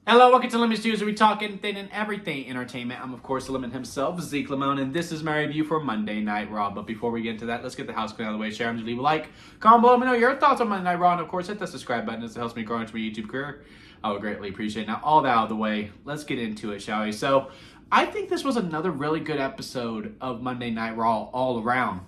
Hello, welcome to Lemon Studios, where we talk anything and everything entertainment. I'm, of course, Lemon himself, Zeke Lemon, and this is my review for Monday Night Raw. But before we get into that, let's get the house clean out of the way. Share and leave a like. Comment below, let me know your thoughts on Monday Night Raw, and of course, hit the subscribe button as it helps me grow into my YouTube career. I would greatly appreciate it. Now, all that out of the way, let's get into it, shall we? So, I think this was another really good episode of Monday Night Raw all around.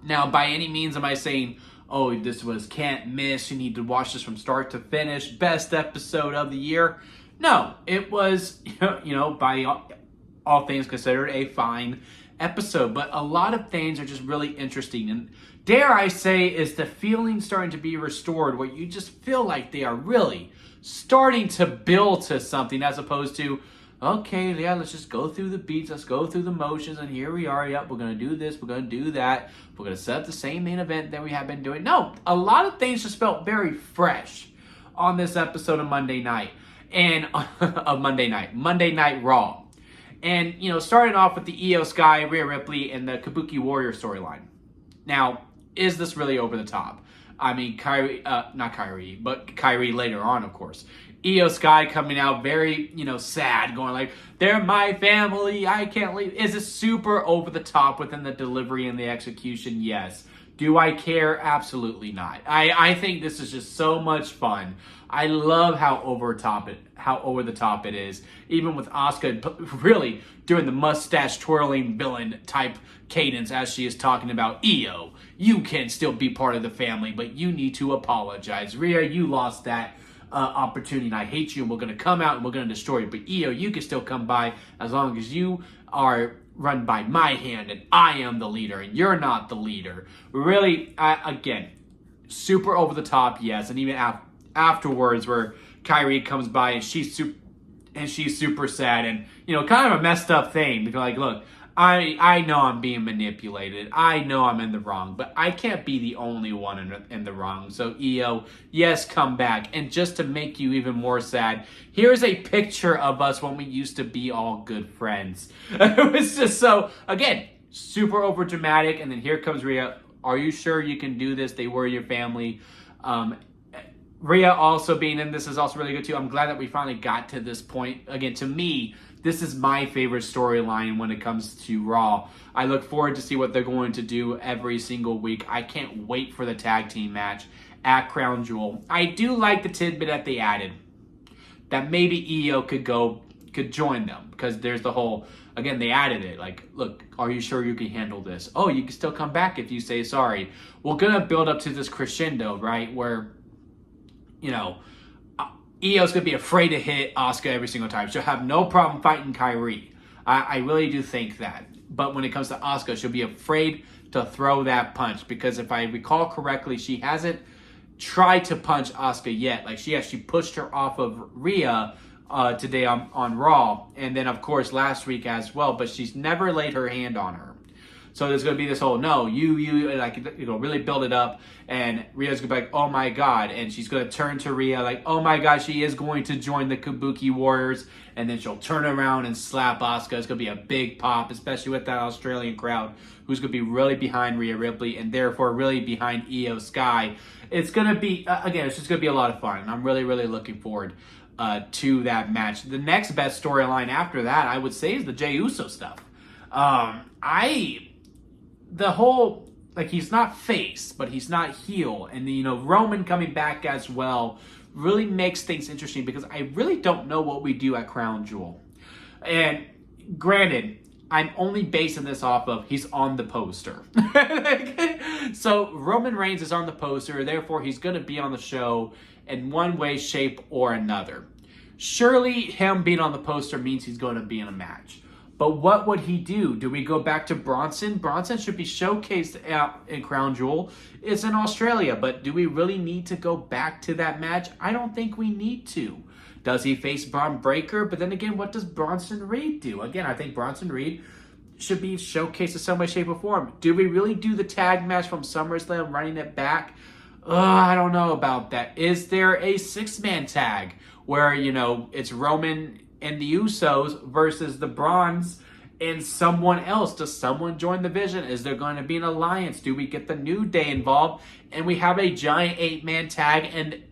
Now, by any means am I saying, oh, this was can't miss, you need to watch this from start to finish, best episode of the year? No, it was, by all things considered, a fine episode. But a lot of things are just really interesting. And dare I say, is the feeling starting to be restored where you just feel like they are really starting to build to something as opposed to, okay, yeah, let's just go through the beats, let's go through the motions, and here we are, yep, we're going to do this, we're going to do that, we're going to set up the same main event that we have been doing. No, a lot of things just felt very fresh on this episode of Monday Night. Monday Night Raw. And, starting off with the Io Sky, Rhea Ripley, and the Kabuki Warrior storyline. Now, is this really over the top? I mean, Kyrie later on, of course. Io Sky coming out very, sad, going like, they're my family, I can't leave. Is it super over the top within the delivery and the execution? Yes. Do I care? Absolutely not. I think this is just so much fun. I love how over the top it is. Even with Asuka really doing the mustache twirling villain type cadence as she is talking about Io. You can still be part of the family, but you need to apologize. Rhea, you lost that opportunity and I hate you and we're going to come out and we're going to destroy you. But Io, you can still come by as long as you are run by my hand and I am the leader and you're not the leader. Really, again, super over the top, yes. And even afterwards where Kyrie comes by and she's super sad and, kind of a messed up thing. Because like, look, I know I'm being manipulated. I know I'm in the wrong, but I can't be the only one in the wrong. So Io, yes, come back. And just to make you even more sad, here's a picture of us when we used to be all good friends. It was just so, again, super over dramatic. And then here comes Rhea. Are you sure you can do this? They were your family. Rhea also being in this is also really good too. I'm glad that we finally got to this point. Again, to me, this is my favorite storyline when it comes to Raw. I look forward to see what they're going to do every single week. I can't wait for the tag team match at Crown Jewel. I do like the tidbit that they added, that maybe Io could join them, because there's the whole, again, they added it, like, look, are you sure you can handle this? Oh, you can still come back if you say sorry. We're going to build up to this crescendo, right, where, Io's going to be afraid to hit Asuka every single time. She'll have no problem fighting Kyrie. I really do think that. But when it comes to Asuka, she'll be afraid to throw that punch. Because if I recall correctly, she hasn't tried to punch Asuka yet. Like, she actually pushed her off of Rhea today on Raw. And then, of course, last week as well. But she's never laid her hand on her. So there's going to be this whole, no, you, like, really build it up. And Rhea's going to be like, oh my God. And she's going to turn to Rhea like, oh my God, she is going to join the Kabuki Warriors. And then she'll turn around and slap Asuka. It's going to be a big pop, especially with that Australian crowd who's going to be really behind Rhea Ripley and therefore really behind Io Sky. It's going to be, again, it's just going to be a lot of fun. And I'm really, really looking forward to that match. The next best storyline after that, I would say, is the Jey Uso stuff. The whole, like, he's not face, but he's not heel. And, Roman coming back as well really makes things interesting because I really don't know what we do at Crown Jewel. And granted, I'm only basing this off of he's on the poster. So Roman Reigns is on the poster, therefore he's going to be on the show in one way, shape, or another. Surely him being on the poster means he's going to be in a match. But what would he do? Do we go back to Bronson? Bronson should be showcased in Crown Jewel. It's in Australia, but do we really need to go back to that match? I don't think we need to. Does he face Braun Breaker? But then again, what does Bronson Reed do? Again, I think Bronson Reed should be showcased in some way, shape, or form. Do we really do the tag match from SummerSlam, running it back? I don't know about that. Is there a six-man tag where, it's Roman and the Usos versus the Brawns and someone else? Does someone join the Vision? Is there going to be an alliance? Do we get the New Day involved? And we have a giant 8-man tag and,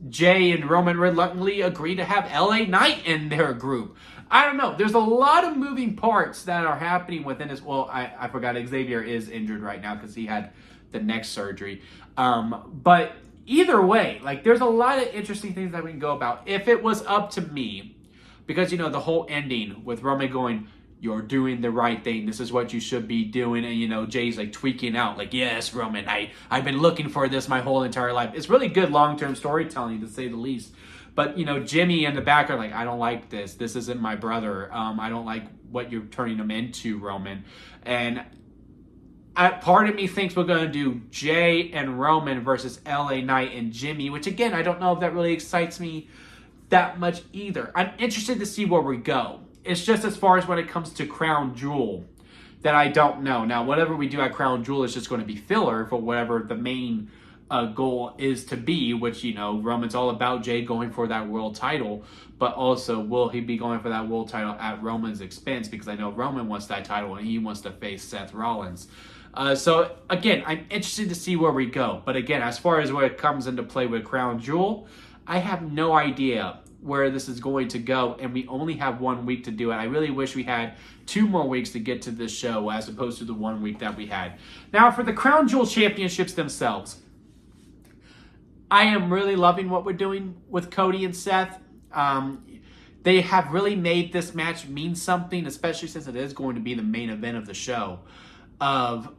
Jay and Roman reluctantly agree to have LA Knight in their group. I don't know. There's a lot of moving parts that are happening within this. Well, I forgot Xavier is injured right now because he had the neck surgery. But either way, like, there's a lot of interesting things that we can go about. If it was up to me, because, the whole ending with Roman going, "You're doing the right thing. This is what you should be doing." And, Jay's like tweaking out, like, "Yes, Roman, I've been looking for this my whole entire life." It's really good long-term storytelling, to say the least. But, Jimmy and the back are like, "I don't like this. This isn't my brother. I don't like what you're turning him into, Roman." And part of me thinks we're going to do Jay and Roman versus LA Knight and Jimmy, which, again, I don't know if that really excites me that much either. I'm interested to see where we go. It's just as far as when it comes to Crown Jewel that I don't know. Now, whatever we do at Crown Jewel is just going to be filler for whatever the main goal is to be, which, Roman's all about Jay going for that world title, but also will he be going for that world title at Roman's expense? Because I know Roman wants that title and he wants to face Seth Rollins. So, again, I'm interested to see where we go. But again, as far as where it comes into play with Crown Jewel, I have no idea where this is going to go, and we only have 1 week to do it. I really wish we had 2 more weeks to get to this show as opposed to the 1 week that we had. Now, for the Crown Jewel Championships themselves, I am really loving what we're doing with Cody and Seth. They have really made this match mean something, especially since it is going to be the main event of the show, of,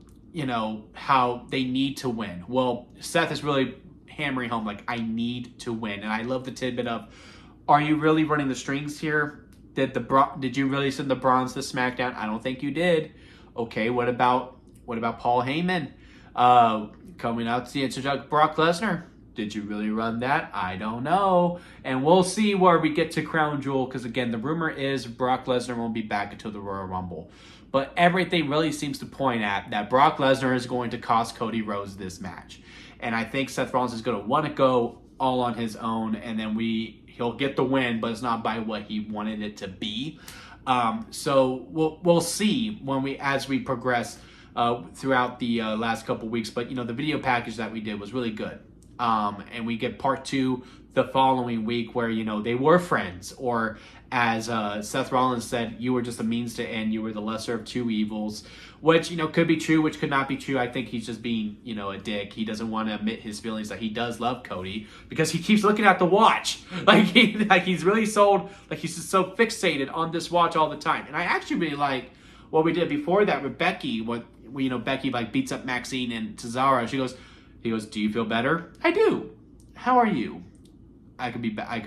how they need to win. Well, Seth is really hammering home, like, I need to win. And I love the tidbit of, are you really running the strings here? Did you really send the Bronze to SmackDown? I don't think you did. Okay, what about Paul Heyman coming out to introduce Brock Lesnar? Did you really run that? I don't know. And we'll see where we get to Crown Jewel, because, again, the rumor is Brock Lesnar won't be back until the Royal Rumble. But everything really seems to point at that Brock Lesnar is going to cost Cody Rhodes this match. And I think Seth Rollins is going to want to go all on his own, and then he'll get the win, but it's not by what he wanted it to be. So we'll see as we progress throughout the last couple weeks. But the video package that we did was really good, and we get part 2 the following week where they were friends, or as Seth Rollins said, you were just a means to end. You were the lesser of two evils, which, could be true, which could not be true. I think he's just being, a dick. He doesn't want to admit his feelings that he does love Cody because he keeps looking at the watch. He's really sold, he's just so fixated on this watch all the time. And I actually really like what we did before that with Becky, Becky beats up Maxine and Cesaro. He goes, "Do you feel better?" "I do." "How are you?" I could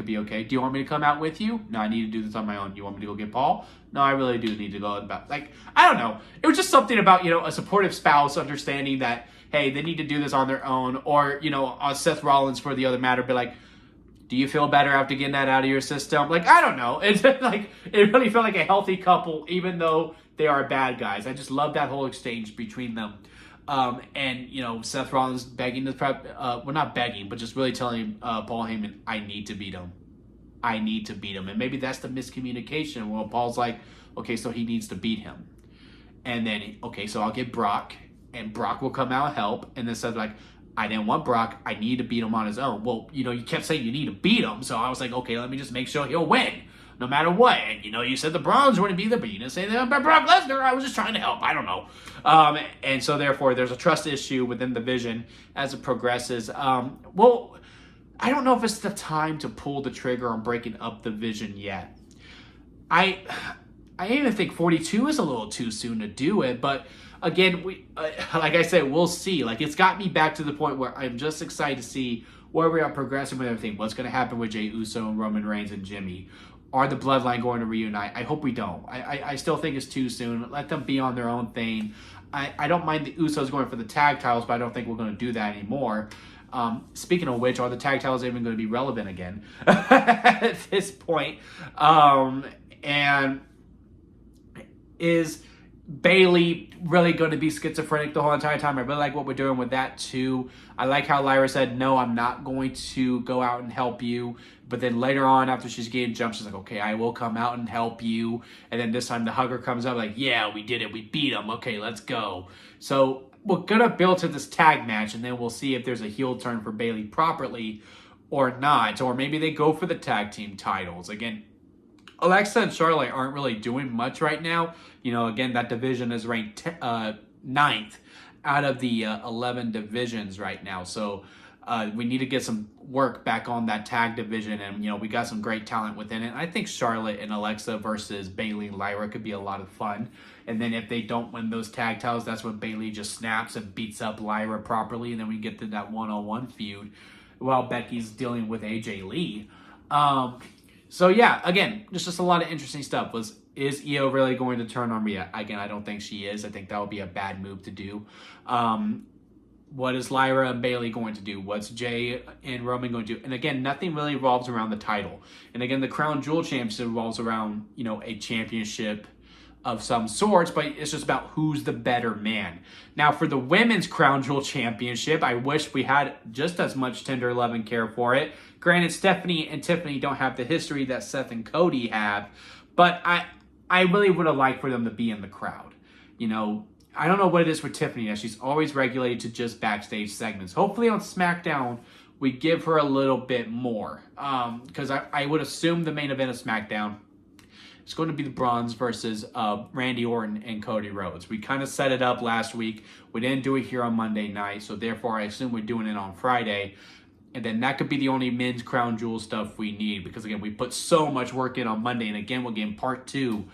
be okay." "Do you want me to come out with you?" "No, I need to do this on my own." "Do you want me to go get Paul?" "No, I really do need to go about." I don't know. It was just something about, a supportive spouse understanding that, hey, they need to do this on their own. Or, Seth Rollins, for the other matter, be like, "Do you feel better after getting that out of your system?" I don't know. It's it really felt like a healthy couple, even though they are bad guys. I just love that whole exchange between them. And Seth Rollins begging not begging, but just really telling Paul Heyman, "I need to beat him. I need to beat him." And maybe that's the miscommunication. Well, Paul's like, okay, so he needs to beat him. And then, okay, so I'll get Brock, and Brock will come out and help. And then Seth's like, "I didn't want Brock. I need to beat him on his own." Well, you kept saying you need to beat him. So I was like, okay, let me just make sure he'll win no matter what. And, you said the Browns wouldn't be there, but you didn't say that about Brock Lesnar. I was just trying to help. I don't know. And so, therefore, there's a trust issue within the division as it progresses. Well, I don't know if it's the time to pull the trigger on breaking up the division yet. I even think 42 is a little too soon to do it, but again, like I said, we'll see. It's got me back to the point where I'm just excited to see where we are progressing with everything. What's going to happen with Jey Uso and Roman Reigns and Jimmy? Are the Bloodline going to reunite? I hope we don't. I still think it's too soon. Let them be on their own thing. I don't mind the Usos going for the tag titles, but I don't think we're going to do that anymore. Speaking of which, are the tag titles even going to be relevant again at this point? And is Bayley really going to be schizophrenic the whole entire time? I really like what we're doing with that too. I like how Lyra said, "No, I'm not going to go out and help you." But then later on, after she's getting jumped, she's like, "Okay, I will come out and help you." And then this time the hugger comes up like, "Yeah, we did it. We beat him. Okay, let's go." So we're going to build to this tag match, and then we'll see if there's a heel turn for Bayley properly, or not, or maybe they go for the tag team titles. Again, Alexa and Charlotte aren't really doing much right now. Again, that division is ranked 9th out of the 11 divisions right now. So we need to get some work back on that tag division, and we got some great talent within it. I think Charlotte and Alexa versus Bayley and Lyra could be a lot of fun. And then if they don't win those tag titles, that's when Bayley just snaps and beats up Lyra properly, and then we get to that one-on-one feud while Becky's dealing with AJ Lee. So yeah, again, just a lot of interesting stuff. Is Io really going to turn on Rhea? Again, I don't think she is. I think that would be a bad move to do. What is Lyra and Bayley going to do? What's Jay and Roman going to do? And again, nothing really revolves around the title. And again, the Crown Jewel Championship revolves around, a championship of some sorts, but it's just about who's the better man. Now, for the Women's Crown Jewel Championship, I wish we had just as much tender love and care for it. Granted, Stephanie and Tiffany don't have the history that Seth and Cody have, but I really would have liked for them to be in the crowd. I don't know what it is for Tiffany that she's always regulated to just backstage segments. Hopefully on SmackDown, we give her a little bit more. Because I would assume the main event of SmackDown is going to be the Bronze versus Randy Orton and Cody Rhodes. We kind of set it up last week. We didn't do it here on Monday night, so therefore I assume we're doing it on Friday. And then that could be the only men's crown jewel stuff we need, because again, we put so much work in on Monday, and again, we'll get part 2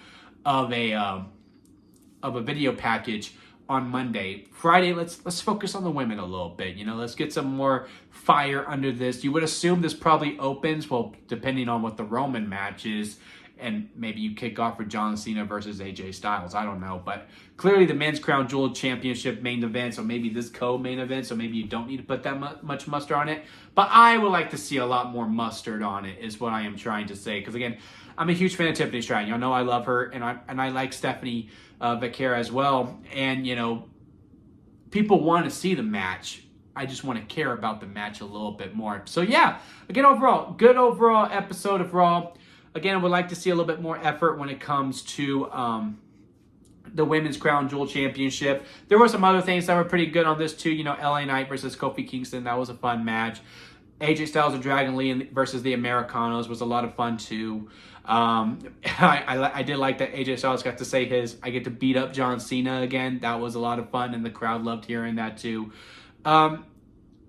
of a video package on Monday. Friday, let's focus on the women a little bit. Let's get some more fire under this. You would assume this probably opens, well, depending on what the Roman match is, and maybe you kick off with John Cena versus AJ Styles. I don't know, but clearly the Men's Crown Jewel Championship main event, so maybe this co-main event, so maybe you don't need to put that much mustard on it. But I would like to see a lot more mustard on it, is what I am trying to say. Because again, I'm a huge fan of Tiffany Stratton. Y'all know I love her, and I like Stephanie Vaquera as well. And people want to see the match. I just want to care about the match a little bit more. So yeah, again, overall, good overall episode of Raw. Again, I would like to see a little bit more effort when it comes to the Women's Crown Jewel Championship. There were some other things that were pretty good on this too. LA Knight versus Kofi Kingston. That was a fun match. AJ Styles and Dragon Lee versus the Americanos was a lot of fun too. I did like that AJ Styles got to say I get to beat up John Cena again. That was a lot of fun, and the crowd loved hearing that too.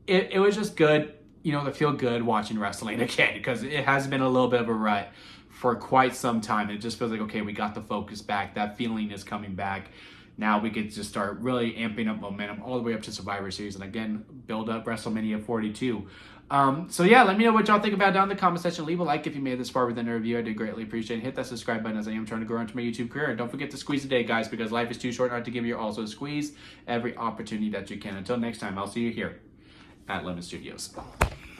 It was just good, to feel good watching wrestling again, because it has been a little bit of a rut for quite some time. It just feels like, okay, we got the focus back. That feeling is coming back. Now we get to start really amping up momentum all the way up to Survivor Series, and again, build up WrestleMania 42. So yeah, let me know what y'all think about down in the comment section. Leave a like if you made it this far within the review. I do greatly appreciate it. Hit that subscribe button, as I am trying to grow into my YouTube career. And don't forget to squeeze the day, guys, because life is too short not to give you also a squeeze every opportunity that you can. Until next time, I'll see you here at Lemon Studios.